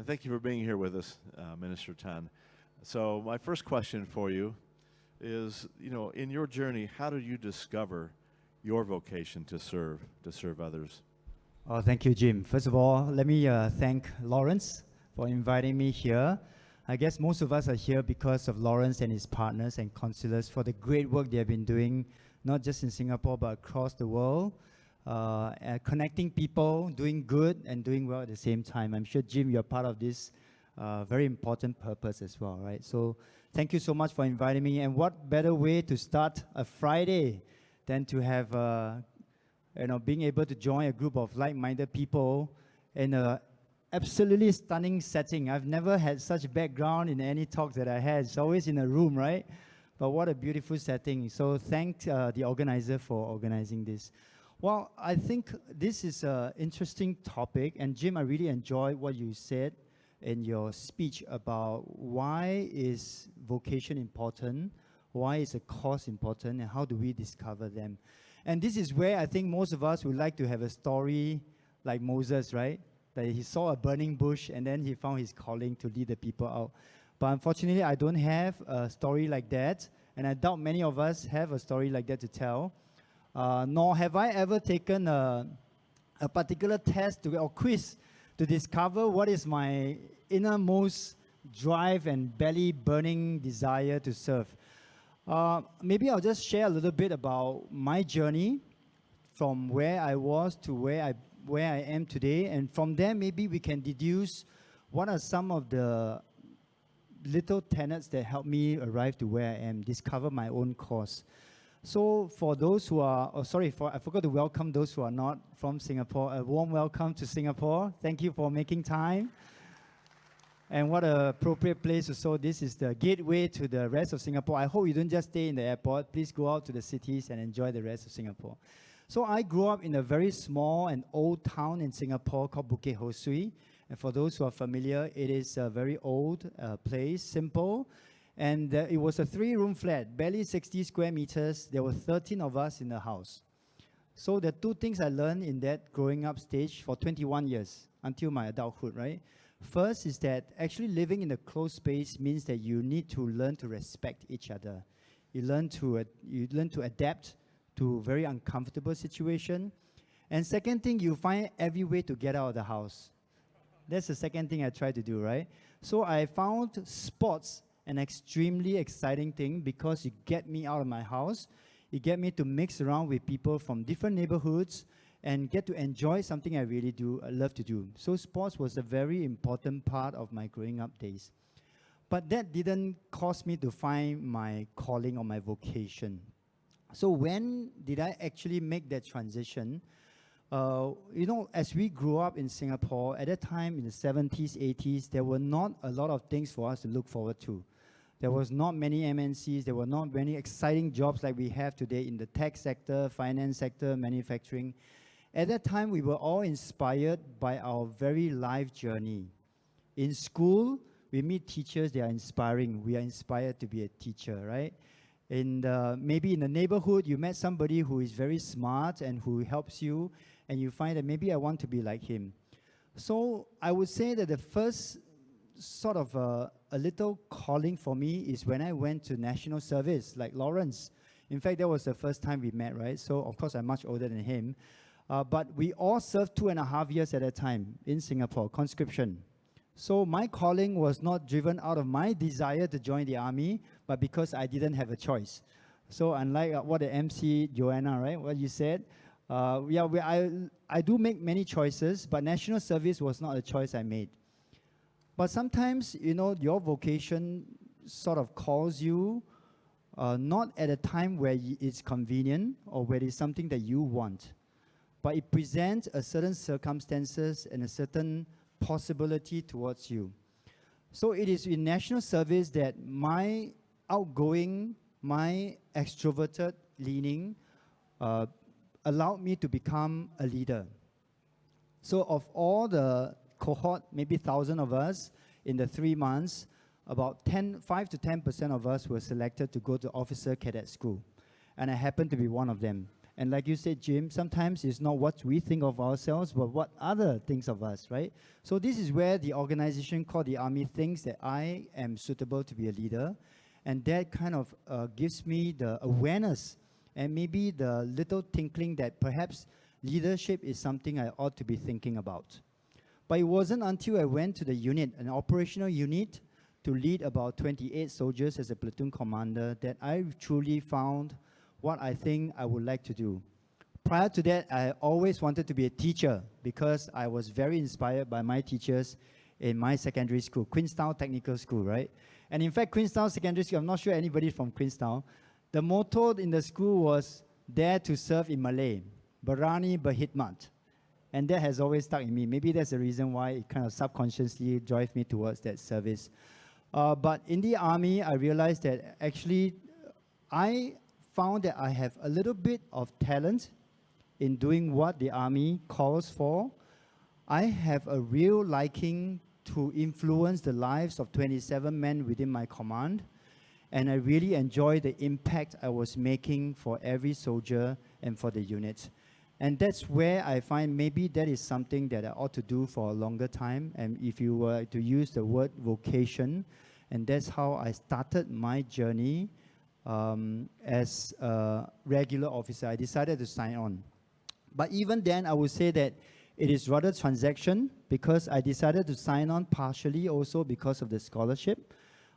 Thank you for being here with us, Minister Tan. So my first question for you is, in your journey, how did you discover your vocation to serve others? Oh, thank you, Jim. First of all, let me thank Lawrence for inviting me here. I guess most of us are here because of Lawrence and his partners and counselors for the great work they have been doing, not just in Singapore, but across the world, connecting people, doing good and doing well at the same time. I'm sure, Jim, you're part of this very important purpose as well, right? So thank you so much for inviting me. And what better way to start a Friday than to have, being able to join a group of like-minded people in a absolutely stunning setting. I've never had such background in any talks that I had. It's always in a room, right? But what a beautiful setting. So thank the organizer for organizing this. Well, I think this is an interesting topic. And Jim, I really enjoyed what you said in your speech about why is vocation important, why is a cause important, and how do we discover them. And this is where I think most of us would like to have a story like Moses, right? That he saw a burning bush and then he found his calling to lead the people out. But unfortunately, I don't have a story like that. And I doubt many of us have a story like that to tell. Nor have I ever taken a particular test or quiz to discover what is my innermost drive and belly burning desire to serve. Maybe I'll just share a little bit about my journey from where I was to where I am today. And from there, maybe we can deduce what are some of the little tenets that help me arrive to where I am, discover my own cause. So for those who are, I forgot to welcome those who are not from Singapore. A warm welcome to Singapore. Thank you for making time. And what an appropriate place. So this is the gateway to the rest of Singapore. I hope you don't just stay in the airport. Please go out to the cities and enjoy the rest of Singapore. So I grew up in a very small and old town in Singapore called Bukit Ho Swee. And for those who are familiar, it is a very old place, simple. And it was a 3-room flat, barely 60 square meters. There were 13 of us in the house. So the two things I learned in that growing up stage for 21 years until my adulthood, right? First is that actually living in a closed space means that you need to learn to respect each other. You learn to adapt to very uncomfortable situation. And second thing, you find every way to get out of the house. That's the second thing I try to do, right? So I found sports an extremely exciting thing because it get me out of my house. It get me to mix around with people from different neighborhoods and get to enjoy something I really love to do. So sports was a very important part of my growing up days. But that didn't cause me to find my calling or my vocation. So when did I actually make that transition? As we grew up in Singapore, at that time in the 70s, 80s, there were not a lot of things for us to look forward to. There was not many MNCs, there were not many exciting jobs like we have today in the tech sector, finance sector, manufacturing. At that time, we were all inspired by our very life journey. In school, we meet teachers, they are inspiring. We are inspired to be a teacher, right? And maybe in the neighborhood, you met somebody who is very smart and who helps you, and you find that maybe I want to be like him. So I would say that the first sort of a little calling for me is when I went to national service, like Lawrence. In fact, that was the first time we met, right? So of course, I'm much older than him. But we all served 2.5 years at a time in Singapore, conscription. So my calling was not driven out of my desire to join the army, but because I didn't have a choice. So unlike what the MC, Joanna, right, what you said, I do make many choices, but national service was not a choice I made. But sometimes, your vocation sort of calls you not at a time where it's convenient or where it's something that you want, but it presents a certain circumstances and a certain possibility towards you. So it is in national service that my outgoing, my extroverted leaning allowed me to become a leader. So of all the cohort, maybe 1,000 of us in the 3 months, about 5 to 10% of us were selected to go to officer cadet school. And I happened to be one of them. And like you said, Jim, sometimes it's not what we think of ourselves, but what other thinks of us, right? So this is where the organization called the Army thinks that I am suitable to be a leader. And that kind of gives me the awareness and maybe the little tinkling that perhaps leadership is something I ought to be thinking about. But it wasn't until I went to the unit, an operational unit, to lead about 28 soldiers as a platoon commander, that I truly found what I think I would like to do. Prior to that, I always wanted to be a teacher because I was very inspired by my teachers in my secondary school, Queenstown Technical School, right? And in fact, Queenstown Secondary School, I'm not sure anybody from Queenstown, the motto in the school was, "Dare to serve in Malay, Berani Berkhidmat." And that has always stuck in me. Maybe that's the reason why it kind of subconsciously drives me towards that service. But in the Army, I realized that actually I found that I have a little bit of talent in doing what the Army calls for. I have a real liking to influence the lives of 27 men within my command. And I really enjoy the impact I was making for every soldier and for the unit. And that's where I find maybe that is something that I ought to do for a longer time. And if you were to use the word vocation, and that's how I started my journey as a regular officer. I decided to sign on. But even then, I would say that it is rather transaction because I decided to sign on partially also because of the scholarship.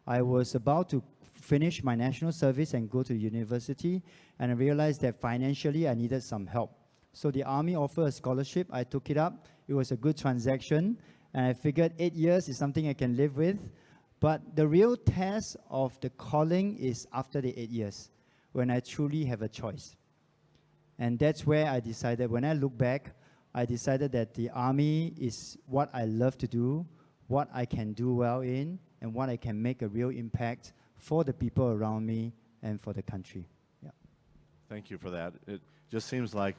I was about to finish my national service and go to university, and I realized that financially I needed some help. So the Army offered a scholarship. I took it up. It was a good transaction, and I figured 8 years is something I can live with. But the real test of the calling is after the 8 years, when I truly have a choice. And that's where I decided, when I look back, I decided that the Army is what I love to do, what I can do well in, and what I can make a real impact for the people around me and for the country. Yeah. Thank you for that. It just seems like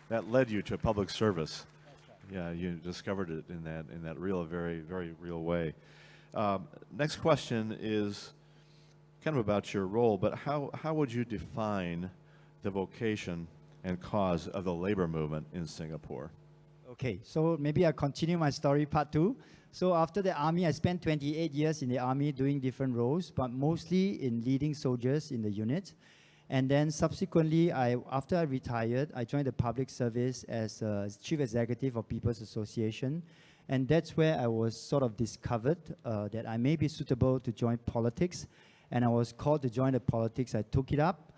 that led you to public service. Right. Yeah, you discovered it in that real, very, very real way. Next question is kind of about your role, but how would you define the vocation and cause of the labor movement in Singapore? Okay, so maybe I'll continue my story part 2. So after the Army, I spent 28 years in the Army doing different roles, but mostly in leading soldiers in the unit. And then subsequently, after I retired, I joined the public service as Chief Executive of People's Association. And that's where I was sort of discovered that I may be suitable to join politics. And I was called to join the politics. I took it up.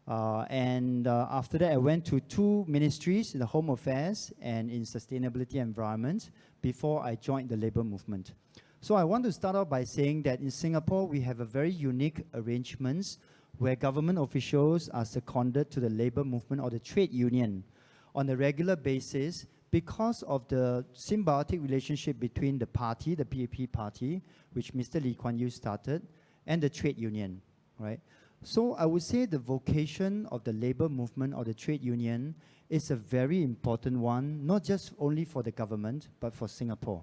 After that, I went to 2 ministries in the Home Affairs and in Sustainability Environment before I joined the labor movement. So I want to start off by saying that in Singapore, we have a very unique arrangements where government officials are seconded to the labor movement or the trade union on a regular basis because of the symbiotic relationship between the party, the PAP party, which Mr. Lee Kuan Yew started, and the trade union, right? So I would say the vocation of the labor movement or the trade union is a very important one, not just only for the government, but for Singapore.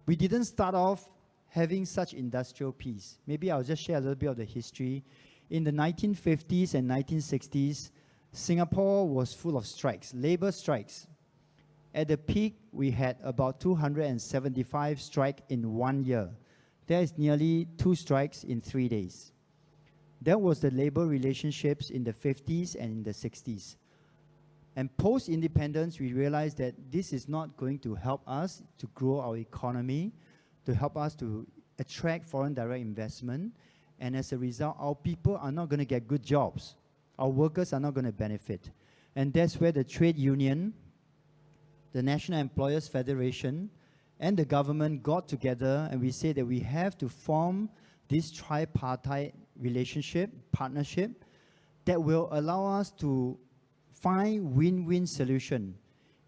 We didn't start off having such industrial peace. Maybe I'll just share a little bit of the history. In the 1950s and 1960s, Singapore was full of strikes, labor strikes. At the peak, we had about 275 strikes in 1 year. That is nearly 2 strikes in 3 days. That was the labor relationships in the 50s and in the 60s. And post-independence, we realized that this is not going to help us to grow our economy, to help us to attract foreign direct investment. And as a result, our people are not going to get good jobs. Our workers are not going to benefit. And that's where the trade union, the National Employers Federation, and the government got together, and we said that we have to form this tripartite relationship, partnership, that will allow us to find win-win solution.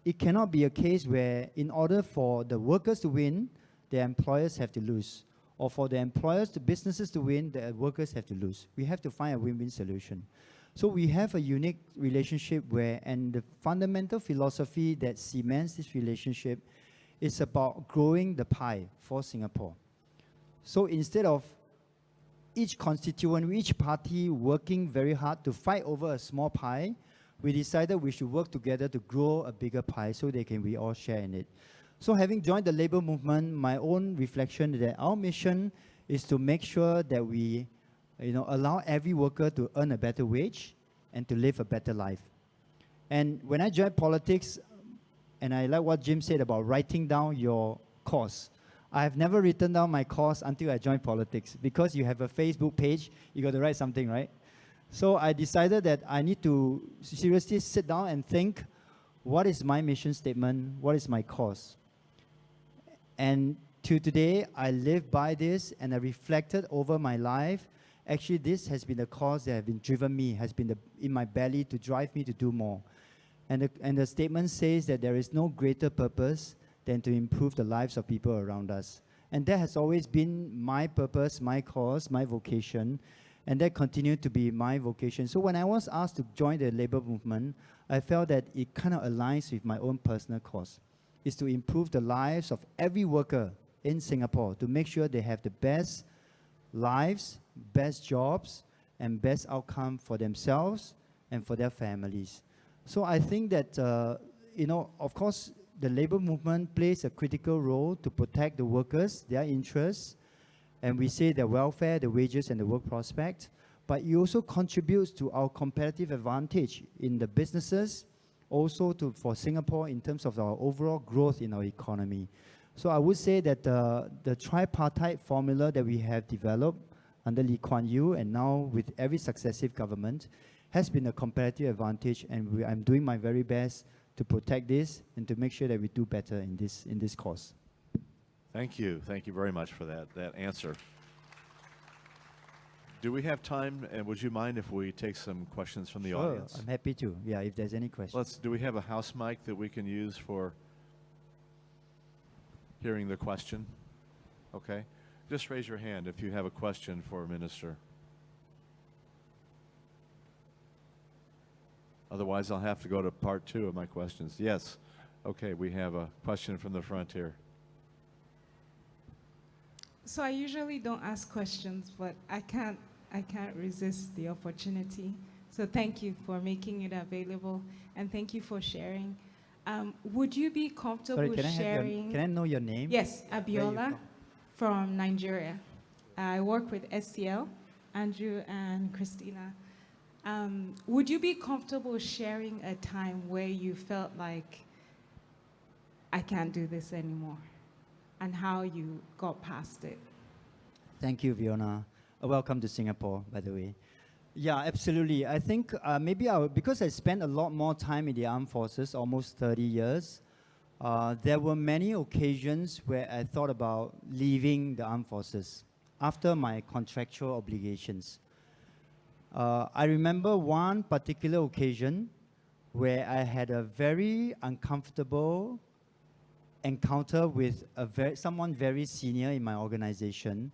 It cannot be a case where in order for the workers to win, the employers have to lose. Or for the employers, the businesses to win, the workers have to lose. We have to find a win-win solution. So we have a unique relationship where, and the fundamental philosophy that cements this relationship is about growing the pie for Singapore. So instead of each constituent, each party working very hard to fight over a small pie, we decided we should work together to grow a bigger pie so we all share in it. So having joined the labor movement, my own reflection is that our mission is to make sure that we allow every worker to earn a better wage and to live a better life. And when I joined politics, and I like what Jim said about writing down your cause. I have never written down my cause until I joined politics. Because you have a Facebook page, you got to write something, right? So I decided that I need to seriously sit down and think, what is my mission statement? What is my cause? And to today, I live by this, and I reflected over my life. Actually, this has been the cause that has been driven me, has been in my belly to drive me to do more. And the statement says that there is no greater purpose than to improve the lives of people around us. And that has always been my purpose, my cause, my vocation, and that continued to be my vocation. So when I was asked to join the labor movement, I felt that it kind of aligns with my own personal cause. It's to improve the lives of every worker in Singapore, to make sure they have the best lives, best jobs, and best outcome for themselves and for their families. So I think that, of course, the labor movement plays a critical role to protect the workers, their interests, and we say their welfare, the wages, and the work prospect. But it also contributes to our competitive advantage in the businesses, also for Singapore in terms of our overall growth in our economy. So I would say that the tripartite formula that we have developed under Lee Kuan Yew and now with every successive government has been a competitive advantage, and I'm doing my very best to protect this and to make sure that we do better in this cause. Thank you. Thank you very much for that answer. Do we have time, and would you mind if we take some questions from the audience? I'm happy to. Yeah, if there's any questions. Do we have a house mic that we can use for hearing the question? Okay. Just raise your hand if you have a question for a minister. Otherwise, I'll have to go to part 2 of my questions. Yes. Okay, we have a question from the front here. So I usually don't ask questions, but I can't resist the opportunity. So thank you for making it available, and thank you for sharing. Would you be comfortable sharing? Can I know your name? Yes, Abiola from Nigeria. I work with SCL, Andrew and Christina. Would you be comfortable sharing a time where you felt like, I can't do this anymore, and how you got past it? Thank you, Fiona. Welcome to Singapore, by the way. Yeah, absolutely. I think maybe because I spent a lot more time in the armed forces, almost 30 years, there were many occasions where I thought about leaving the armed forces after my contractual obligations. I remember one particular occasion where I had a very uncomfortable encounter with someone very senior in my organization,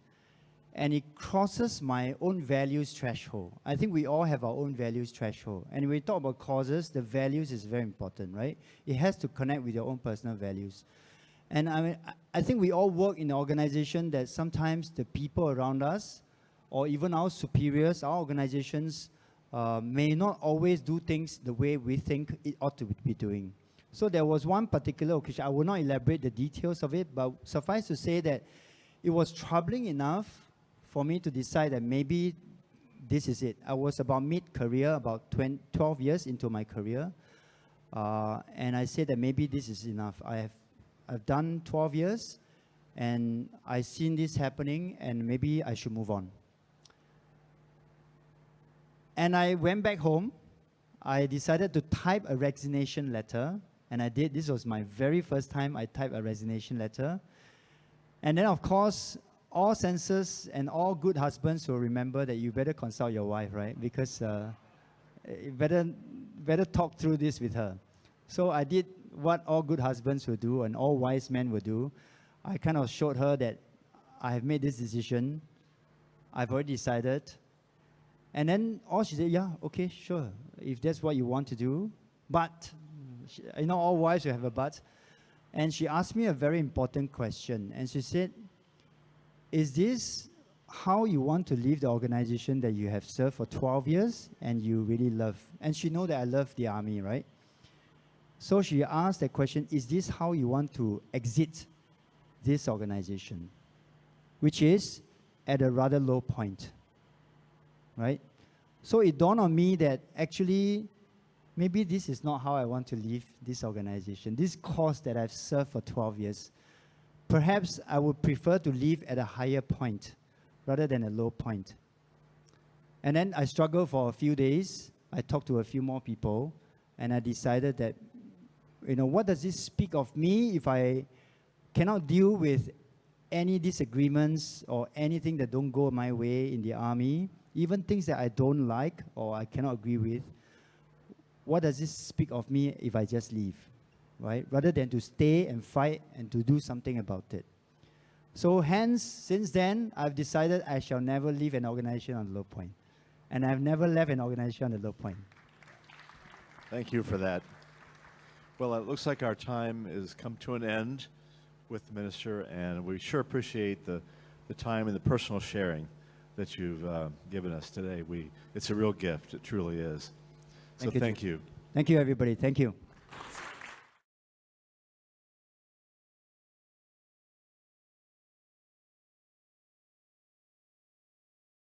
and it crosses my own values threshold. I think we all have our own values threshold. And when we talk about causes, the values is very important, right? It has to connect with your own personal values. And I think we all work in an organization that sometimes the people around us, or even our superiors, our organizations, may not always do things the way we think it ought to be doing. So there was one particular occasion, I will not elaborate the details of it, but suffice to say that it was troubling enough for me to decide that maybe this is it. I was about mid-career, about 12 years into my career, and I said that maybe this is enough. I've done 12 years, and I've seen this happening, and maybe I should move on. And I went back home. I decided to type a resignation letter, and I did. This was my very first time I typed a resignation letter. And then, of course, all senses and all good husbands will remember that you better consult your wife, right? Because you better talk through this with her. So I did what all good husbands will do and all wise men will do. I kind of showed her that I have made this decision. I've already decided. And then all she said, yeah, okay, sure, if that's what you want to do. But, all wives will have a but. And she asked me a very important question. And she said, is this how you want to leave the organization that you have served for 12 years and you really love. And she know that I love the army, right? So she asked that question, is this how you want to exit this organization? Which is at a rather low point, right? So it dawned on me that actually, maybe this is not how I want to leave this organization, this cause that I've served for 12 years. Perhaps I would prefer to leave at a higher point rather than a low point. And then I struggled for a few days. I talked to a few more people, and I decided that, what does this speak of me if I cannot deal with any disagreements or anything that don't go my way in the army, even things that I don't like or I cannot agree with? What does this speak of me if I just leave, right? Rather than to stay and fight and to do something about it. So hence, since then, I've decided I shall never leave an organization on the low point. And I've never left an organization on the low point. Thank you for that. Well, it looks like our time has come to an end with the minister, and we sure appreciate the time and the personal sharing that you've given us today. It's a real gift. It truly is. So thank you. Thank you, everybody. Thank you.